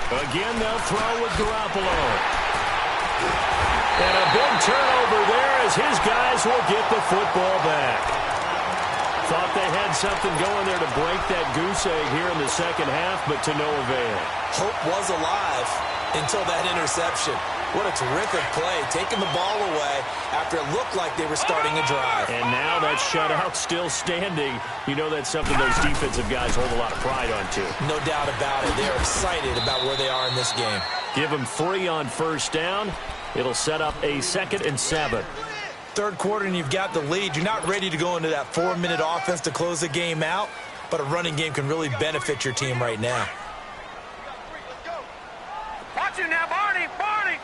Again, they'll throw with Garoppolo. And a big turnover there as his guys will get the football back. Thought they had something going there to break that goose egg here in the second half, but to no avail. Hope was alive until that interception. What a terrific play, taking the ball away after it looked like they were starting a drive. And now that shutout still standing. You know that's something those defensive guys hold a lot of pride on, too. No doubt about it. They're excited about where they are in this game. Give them 3 on first down. It'll set up a 2nd and 7. Third quarter and you've got the lead. You're not ready to go into that 4-minute offense to close the game out, but a running game can really benefit your team right now. Watch you now, Barney! Barney!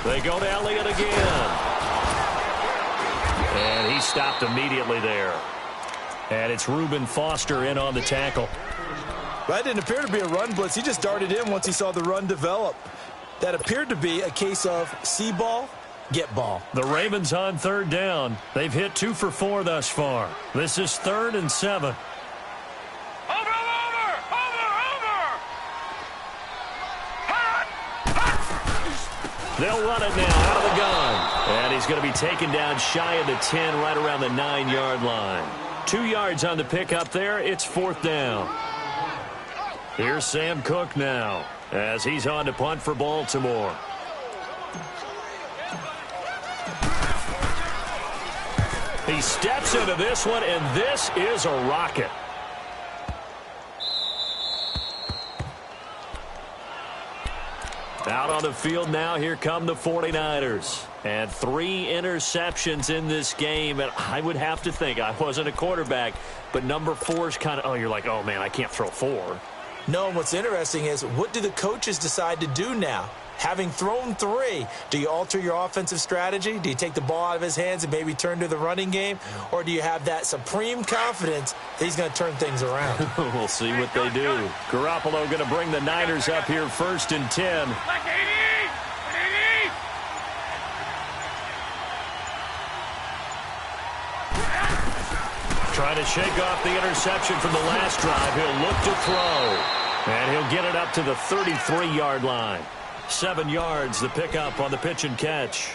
They go to Elliott again. And he stopped immediately there. And it's Reuben Foster in on the tackle. That didn't appear to be a run blitz. He just darted in once he saw the run develop. That appeared to be a case of see ball, get ball. The Ravens on third down. They've hit 2 for 4 thus far. This is 3rd and 7. They'll run it now out of the gun. And he's going to be taken down shy of the 10, right around the 9-yard line. 2 yards on the pickup there. It's 4th down. Here's Sam Cook now as he's on to punt for Baltimore. He steps into this one, and this is a rocket. Out on the field now, here come the 49ers. And 3 interceptions in this game, and I would have to think, I wasn't a quarterback, but number 4 is kind of, oh, you're like, oh, man, I can't throw 4. No, and what's interesting is, what do the coaches decide to do now? Having thrown 3, do you alter your offensive strategy? Do you take the ball out of his hands and maybe turn to the running game? Or do you have that supreme confidence that he's going to turn things around? We'll see what they do. Garoppolo going to bring the Niners up here 1st and 10. Trying to shake off the interception from the last drive. He'll look to throw. And he'll get it up to the 33-yard line. 7 yards, the pickup on the pitch and catch.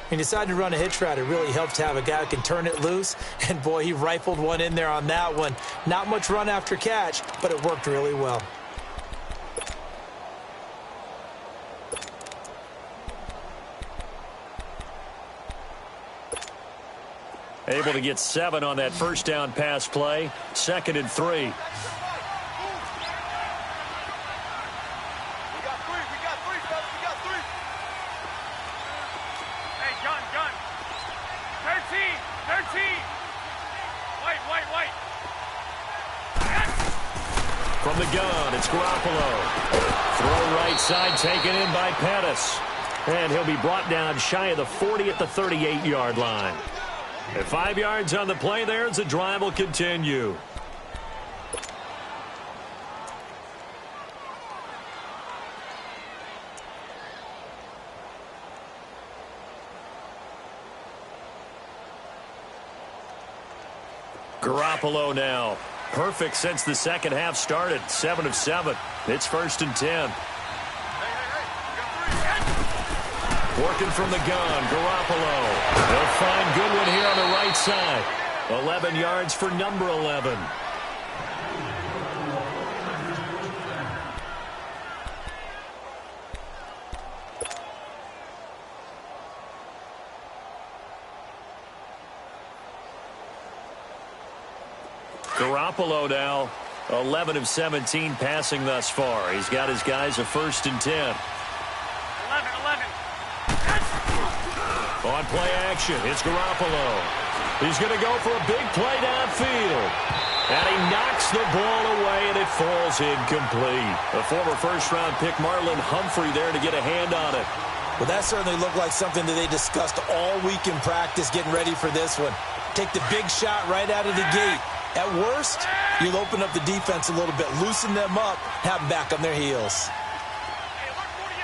He decided to run a hitch route. It really helps to have a guy who can turn it loose. And, boy, he rifled one in there on that one. Not much run after catch, but it worked really well. Able to get 7 on that first down pass play. 2nd and 3. From the gun, it's Garoppolo. Throw right side taken in by Pettis. And he'll be brought down shy of the 40 at the 38-yard line. At 5 yards on the play there as the drive will continue. Garoppolo now. Perfect since the second half started. 7 of 7. It's 1st and 10. Working from the gun, Garoppolo. They'll find Goodwin here on the right side. 11 yards for number 11. Garoppolo now, 11 of 17 passing thus far. He's got his guys a 1st and 10. 11. On play action, it's Garoppolo. He's going to go for a big play downfield. And he knocks the ball away, and it falls incomplete. A former first-round pick, Marlon Humphrey, there to get a hand on it. Well, that certainly looked like something that they discussed all week in practice, getting ready for this one. Take the big shot right out of the gate. At worst, you'll open up the defense a little bit, loosen them up, have them back on their heels. Hey, alert 48.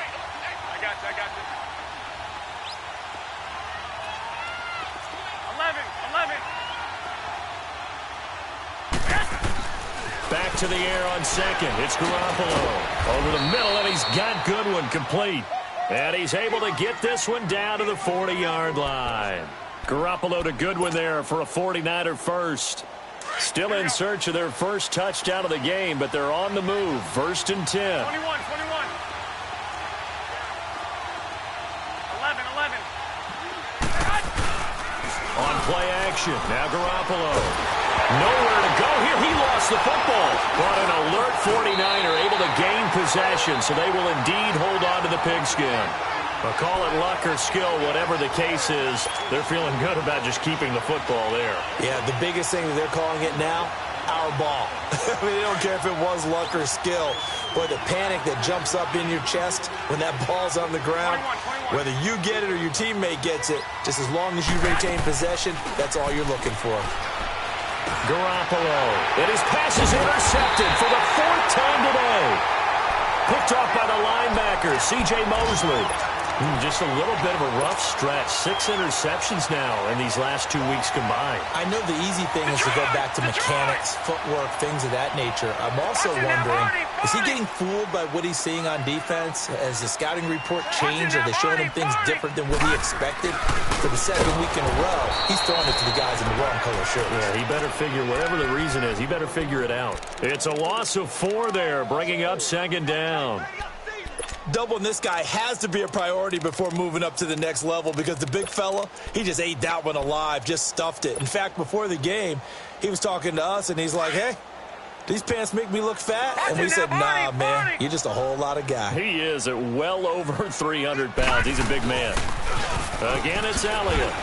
I got you. 11. back to the air on second. It's Garoppolo. Over the middle, and he's got Goodwin complete. And he's able to get this one down to the 40-yard line. Garoppolo to Goodwin there for a 49er first. Still in search of their first touchdown of the game, but they're on the move. First and 10. 21. 11. On play action. Now Garoppolo. Nowhere to go here. He lost the football. But an alert 49er able to gain possession, so they will indeed hold on to the pigskin. But call it luck or skill, whatever the case is, they're feeling good about just keeping the football there. Yeah, the biggest thing that they're calling it now, our ball. I mean, they don't care if it was luck or skill, but the panic that jumps up in your chest when that ball's on the ground, 21. whether you get it or your teammate gets it, just as long as you retain possession, that's all you're looking for. Garoppolo. And his pass is intercepted for the fourth time today. Picked off by the linebacker, C.J. Mosley. Just a little bit of a rough stretch. 6 interceptions now in these last 2 weeks combined. I know the easy thing is to go back to mechanics, footwork, things of that nature. I'm also wondering, is he getting fooled by what he's seeing on defense? Has the scouting report changed? Are they showing him things different than what he expected? For the second week in a row, he's throwing it to the guys in the wrong color shirts. Yeah, he better figure, whatever the reason is, he better figure it out. It's a loss of 4 there, bringing up second down. Doubling this guy has to be a priority before moving up to the next level because the big fella, he just ate that one alive, just stuffed it. In fact, before the game, he was talking to us, and he's like, hey, these pants make me look fat? And we said, nah, man, you're just a whole lot of guy. He is at well over 300 pounds. He's a big man. Again, it's Elliott.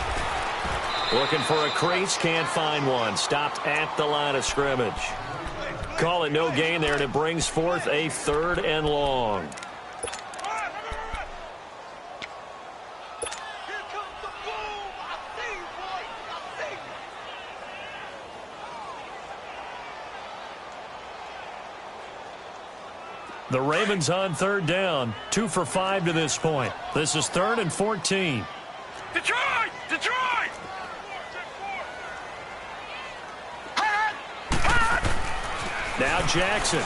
Looking for a crease, can't find one. Stopped at the line of scrimmage. Call it no gain there, and it brings forth a 3rd and long. The Ravens on 3rd down, 2 for 5 to this point. This is 3rd and 14. Detroit! Now Jackson.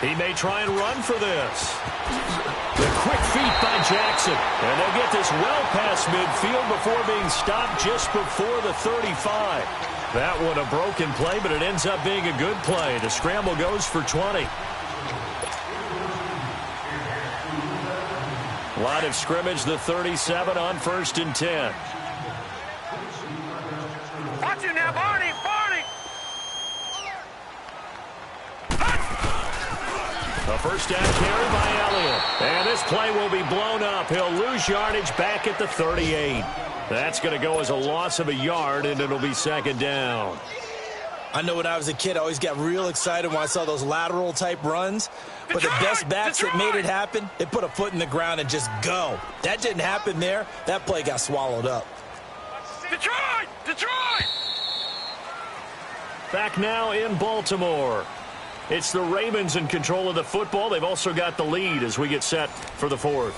He may try and run for this. The quick feet by Jackson. And they'll get this well past midfield before being stopped just before the 35. That one a broken play, but it ends up being a good play. The scramble goes for 20. Line of scrimmage, the 37 on 1st and 10. Watch you now, Barney! A first down carry by Elliott. And this play will be blown up. He'll lose yardage back at the 38. That's going to go as a loss of a yard, and it'll be 2nd down. I know when I was a kid, I always got real excited when I saw those lateral-type runs. But the best backs that made it happen, they put a foot in the ground and just go. That didn't happen there. That play got swallowed up. Detroit! Back now in Baltimore. It's the Ravens in control of the football. They've also got the lead as we get set for the 4th.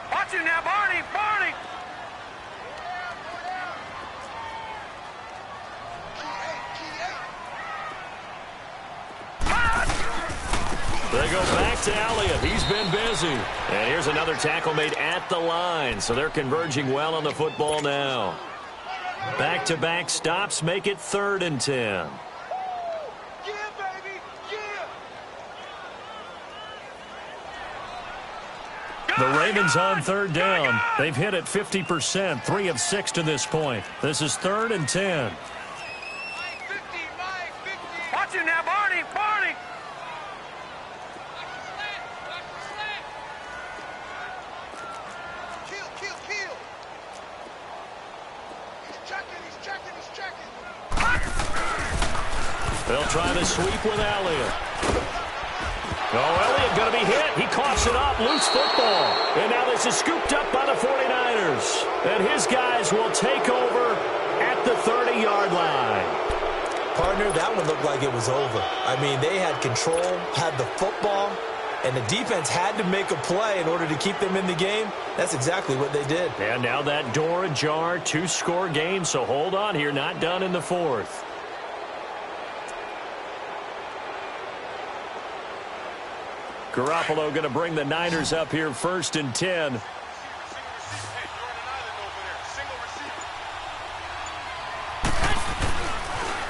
Watch you now, Barney! They go back to Elliott. He's been busy. And here's another tackle made at the line. So they're converging well on the football now. Back-to-back stops make it 3rd and 10. The Ravens on 3rd down. They've hit it 50%, 3 of 6 to this point. This is 3rd and 10. Watch you now, Barney! He's checking. They'll try to sweep with Elliott. Oh, Elliott going to be hit. He coughs it up. Loose football. And now this is scooped up by the 49ers. And his guys will take over at the 30-yard line. Partner, that one looked like it was over. I mean, they had control, had the football, and the defense had to make a play in order to keep them in the game. That's exactly what they did. And now that door ajar, 2-score game, so hold on here. Not done in the fourth. Garoppolo going to bring the Niners up here 1st and 10.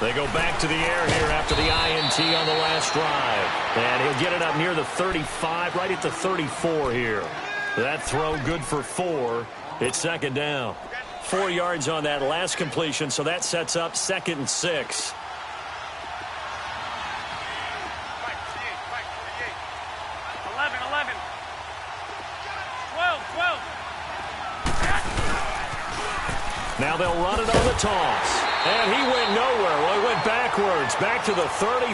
They go back to the air here after the INT on the last drive. And he'll get it up near the 35, right at the 34 here. That throw good for 4. It's 2nd down. 4 yards on that last completion, so that sets up 2nd and 6. Now they'll run it on the toss. And he went nowhere. Well, he went backwards. Back to the 33.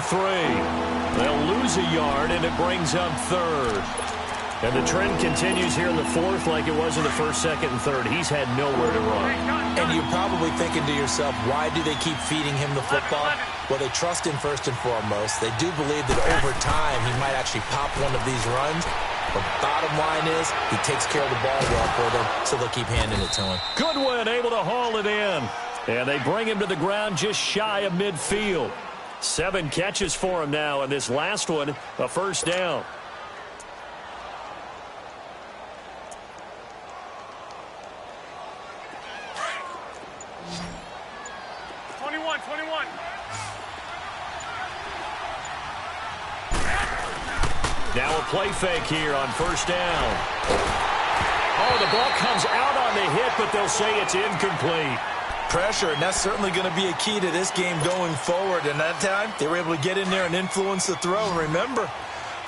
They'll lose a yard, and it brings up 3rd. And the trend continues here in the 4th like it was in the 1st, 2nd, and 3rd. He's had nowhere to run. And you're probably thinking to yourself, why do they keep feeding him the football? Well, they trust him first and foremost. They do believe that over time he might actually pop one of these runs. But bottom line is, he takes care of the ball well for them, so they'll keep handing it to him. Goodwin able to haul it in. And they bring him to the ground just shy of midfield. 7 catches for him now, and this last one, a 1st down. Now a play fake here on 1st down. Oh, the ball comes out on the hit, but they'll say it's incomplete. Pressure, and that's certainly going to be a key to this game going forward. And that time, they were able to get in there and influence the throw. Remember,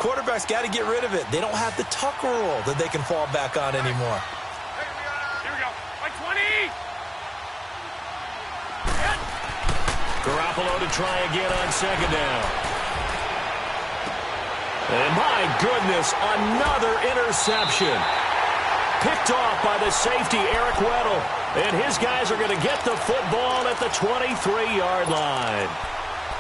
quarterbacks got to get rid of it. They don't have the Tucker rule that they can fall back on anymore. Here we go. Like 20. Garoppolo to try again on 2nd down. And my goodness, another interception. Picked off by the safety, Eric Weddle. And his guys are going to get the football at the 23-yard line.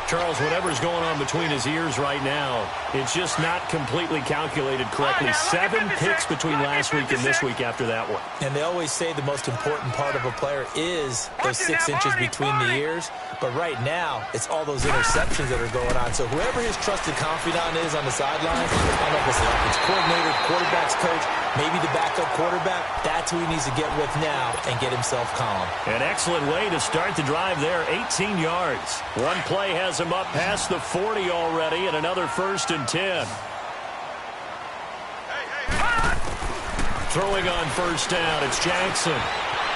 Charles, whatever's going on between his ears right now, it's just not completely calculated correctly. 7 picks between last week and this week after that one. And they always say the most important part of a player is those 6 inches between the ears. But right now, it's all those interceptions that are going on. So whoever his trusted confidant is on the sideline, I don't know if it's the offense coordinator, quarterback's coach, maybe the backup quarterback, that's who he needs to get with now and get himself calm. An excellent way to start the drive there, 18 yards. One play has him up past the 40 already, and another 1st and 10. Throwing on 1st down, it's Jackson.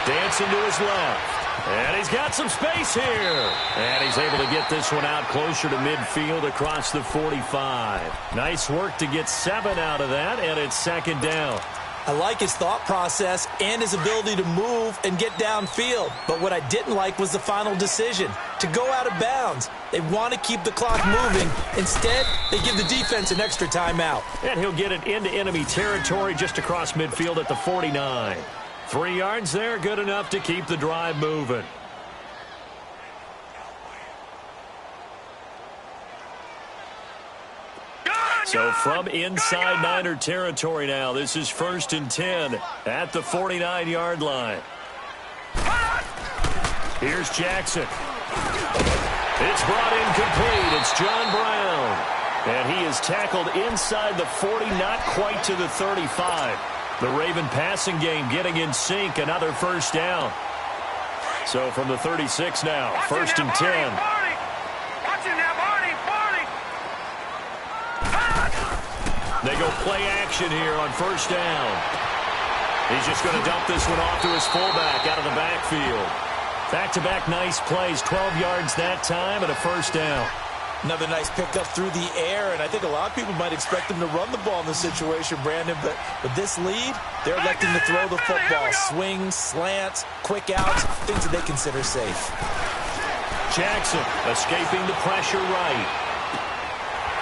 Dancing to his left. And he's got some space here. And he's able to get this one out closer to midfield across the 45. Nice work to get 7 out of that, and it's 2nd down. I like his thought process and his ability to move and get downfield. But what I didn't like was the final decision, to go out of bounds. They want to keep the clock moving. Instead, they give the defense an extra timeout. And he'll get it into enemy territory just across midfield at the 49. 3 yards there, good enough to keep the drive moving. So from inside Niner territory now, this is 1st and 10 at the 49-yard line. Here's Jackson. It's brought in complete. It's John Brown. And he is tackled inside the 40, not quite to the 35. The Raven passing game getting in sync, another 1st down. So from the 36 now, 1st and 10. They go play action here on 1st down. He's just going to dump this one off to his fullback out of the backfield. Back-to-back nice plays, 12 yards that time and a 1st down. Another nice pickup through the air, and I think a lot of people might expect them to run the ball in this situation, Brandon, but with this lead, they're electing to throw the football. Swings, slants, quick outs, things that they consider safe. Jackson escaping the pressure right.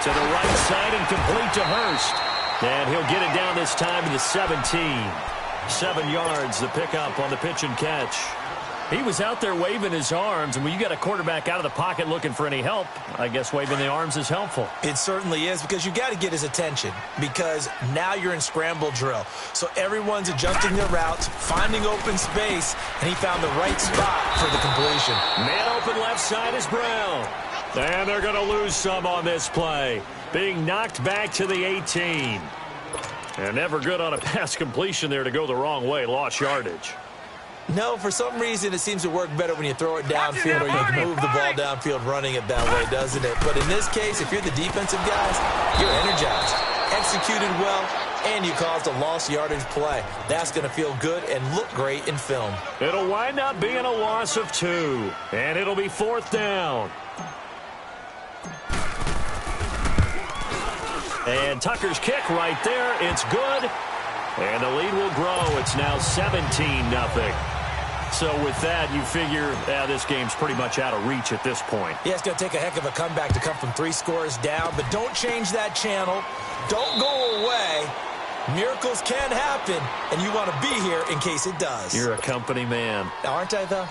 To the right side and complete to Hurst. And he'll get it down this time to the 17. 7 yards, the pickup on the pitch and catch. He was out there waving his arms, and when you got a quarterback out of the pocket looking for any help, I guess waving the arms is helpful. It certainly is, because you got to get his attention, because now you're in scramble drill. So everyone's adjusting their routes, finding open space, and he found the right spot for the completion. Man open left side is Brown. And they're going to lose some on this play. Being knocked back to the 18. And never good on a pass completion there to go the wrong way. Lost yardage. No, for some reason it seems to work better when you throw it downfield or you move the ball downfield running it that way, doesn't it? But in this case, if you're the defensive guys, you're energized, executed well, and you caused a lost yardage play. That's going to feel good and look great in film. It'll wind up being a loss of 2, and it'll be 4th down. And Tucker's kick right there. It's good. And the lead will grow. It's now 17-0. So with that, you figure this game's pretty much out of reach at this point. Yeah, it's going to take a heck of a comeback to come from 3 scores down, but don't change that channel. Don't go away. Miracles can happen, and you want to be here in case it does. You're a company man. Aren't I, though?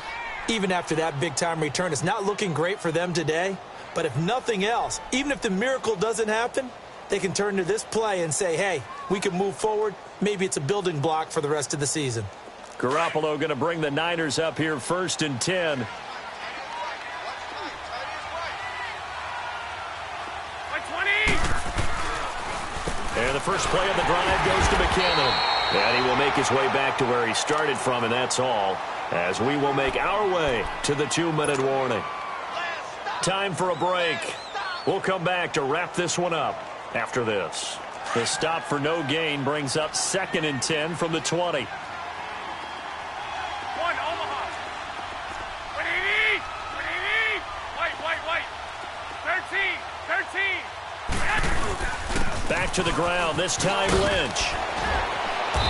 Even after that big-time return, it's not looking great for them today. But if nothing else, even if the miracle doesn't happen, they can turn to this play and say, hey, we can move forward. Maybe it's a building block for the rest of the season. Garoppolo going to bring the Niners up here 1st and 10. And the first play of the drive goes to McKinnon. And he will make his way back to where he started from, and that's all, as we will make our way to the 2-minute warning. Time for a break. We'll come back to wrap this one up after this. The stop for no gain brings up 2nd and 10 from the 20. Back to the ground, this time Lynch.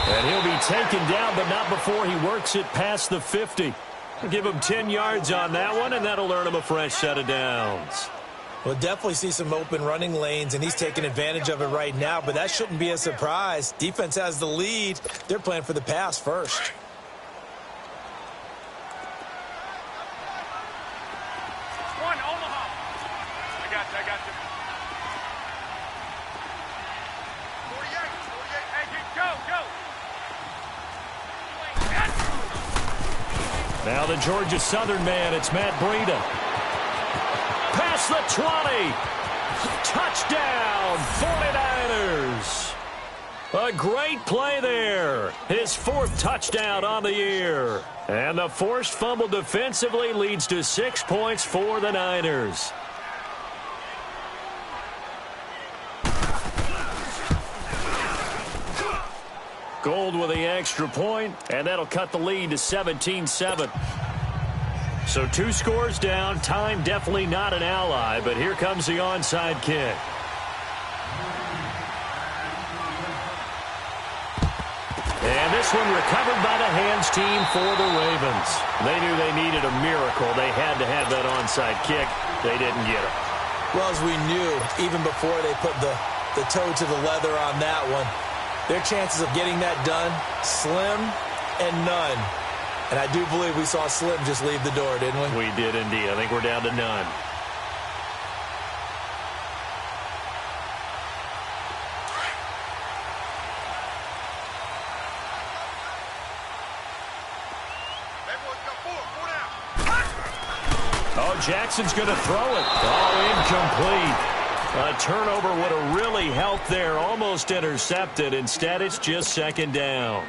And he'll be taken down, but not before he works it past the 50. We'll give him 10 yards on that one, and that'll earn him a fresh set of downs. We'll definitely see some open running lanes, and he's taking advantage of it right now, but that shouldn't be a surprise. Defense has the lead. They're playing for the pass first. Now the Georgia Southern man, it's Matt Breida. Past the 20. Touchdown, 49ers. A great play there. His 4th touchdown on the year. And the forced fumble defensively leads to 6 points for the Niners. Gold with the extra point, and that'll cut the lead to 17-7. So 2 scores down. Time definitely not an ally, but here comes the onside kick. And this one recovered by the hands team for the Ravens. They knew they needed a miracle. They had to have that onside kick. They didn't get it. Well, as we knew, even before they put the toe to the leather on that one, their chances of getting that done, slim and none. And I do believe we saw Slim just leave the door, didn't we? We did indeed. I think we're down to none. Oh, Jackson's going to throw it. Oh, incomplete. A turnover would have really helped there. Almost intercepted. Instead, it's just 2nd down.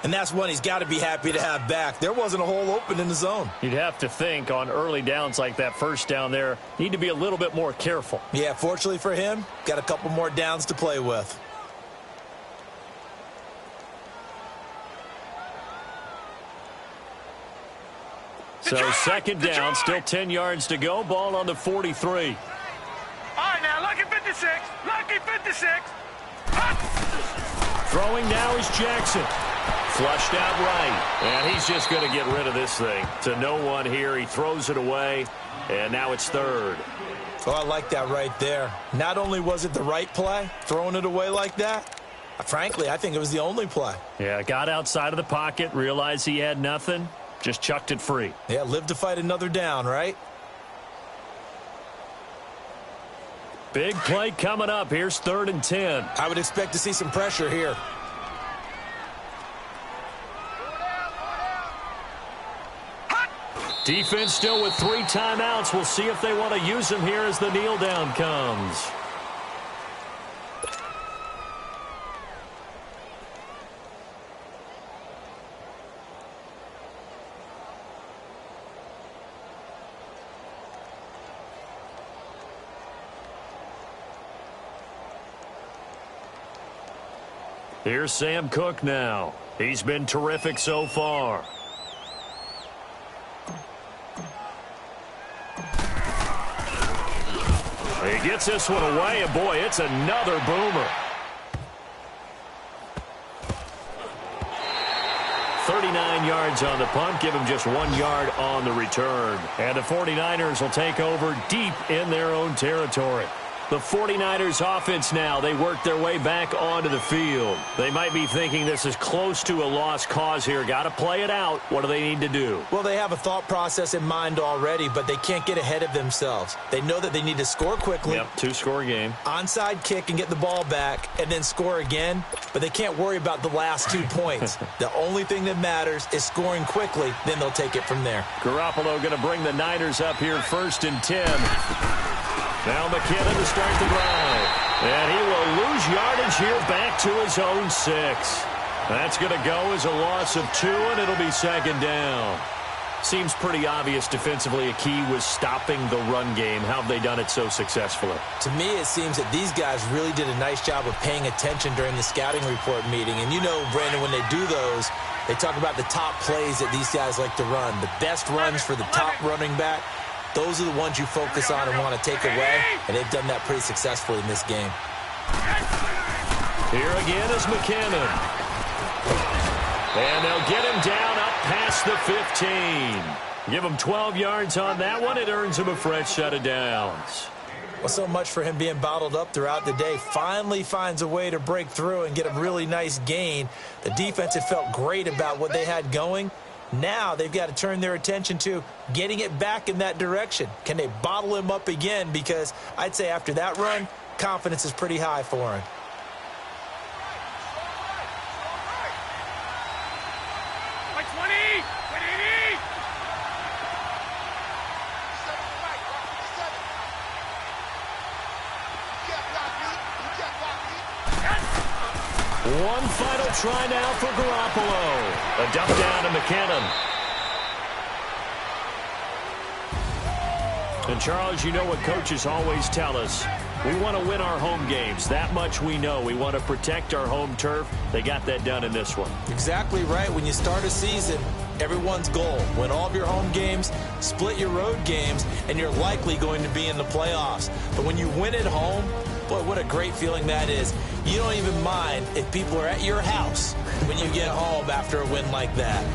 And that's one he's got to be happy to have back. There wasn't a hole open in the zone. You'd have to think on early downs like that, 1st down there, need to be a little bit more careful. Yeah, fortunately for him, got a couple more downs to play with. So 2nd down, still 10 yards to go. Ball on the 43. All right, now, lucky 56. Lucky 56. Throwing now is Jackson. Flushed out right. And he's just going to get rid of this thing. To no one here. He throws it away. And now it's 3rd. Oh, I like that right there. Not only was it the right play, throwing it away like that, frankly, I think it was the only play. Yeah, got outside of the pocket, realized he had nothing, just chucked it free. Yeah, live to fight another down, right? Big play coming up. Here's 3rd and 10. I would expect to see some pressure here. Defense still with 3 timeouts. We'll see if they want to use them here as the kneel down comes. Here's Sam Cook now. He's been terrific so far. He gets this one away, and boy, it's another boomer. 39 yards on the punt, give him just 1 yard on the return. And the 49ers will take over deep in their own territory. The 49ers offense now, they work their way back onto the field. They might be thinking this is close to a lost cause here. Got to play it out. What do they need to do? Well, they have a thought process in mind already, but they can't get ahead of themselves. They know that they need to score quickly. Yep, 2-score game. Onside kick and get the ball back and then score again, but they can't worry about the last 2 points. The only thing that matters is scoring quickly, then they'll take it from there. Garoppolo going to bring the Niners up here 1st and 10. Now McKinnon to start the drive. And he will lose yardage here back to his own 6. That's going to go as a loss of 2, and it'll be 2nd down. Seems pretty obvious defensively a key was stopping the run game. How have they done it so successfully? To me, it seems that these guys really did a nice job of paying attention during the scouting report meeting. And you know, Brandon, when they do those, they talk about the top plays that these guys like to run. The best runs for the top running back. Those are the ones you focus on and want to take away, and they've done that pretty successfully in this game. Here again is McKinnon. And they'll get him down up past the 15. Give him 12 yards on that one. It earns him a fresh set of downs. Well, so much for him being bottled up throughout the day. Finally finds a way to break through and get a really nice gain. The defense had felt great about what they had going. Now they've got to turn their attention to getting it back in that direction. Can they bottle him up again? Because I'd say after that run, confidence is pretty high for him. One final try now for Garoppolo. A dump down to McKinnon. And, Charles, you know what coaches always tell us. We want to win our home games. That much we know. We want to protect our home turf. They got that done in this one. Exactly right. When you start a season, everyone's goal, win all of your home games, split your road games, and you're likely going to be in the playoffs. But when you win at home, boy, what a great feeling that is. You don't even mind if people are at your house when you get home after a win like that.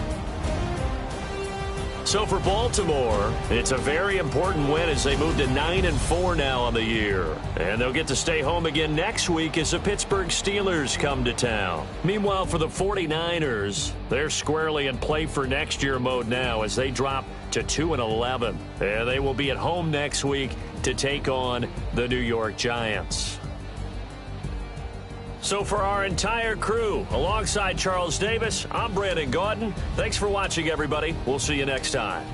So for Baltimore, it's a very important win as they move to 9-4 now on the year. And they'll get to stay home again next week as the Pittsburgh Steelers come to town. Meanwhile, for the 49ers, they're squarely in play for next year mode now as they drop to 2-11. And they will be at home next week to take on the New York Giants. So for our entire crew, alongside Charles Davis, I'm Brandon Gaudin. Thanks for watching, everybody. We'll see you next time.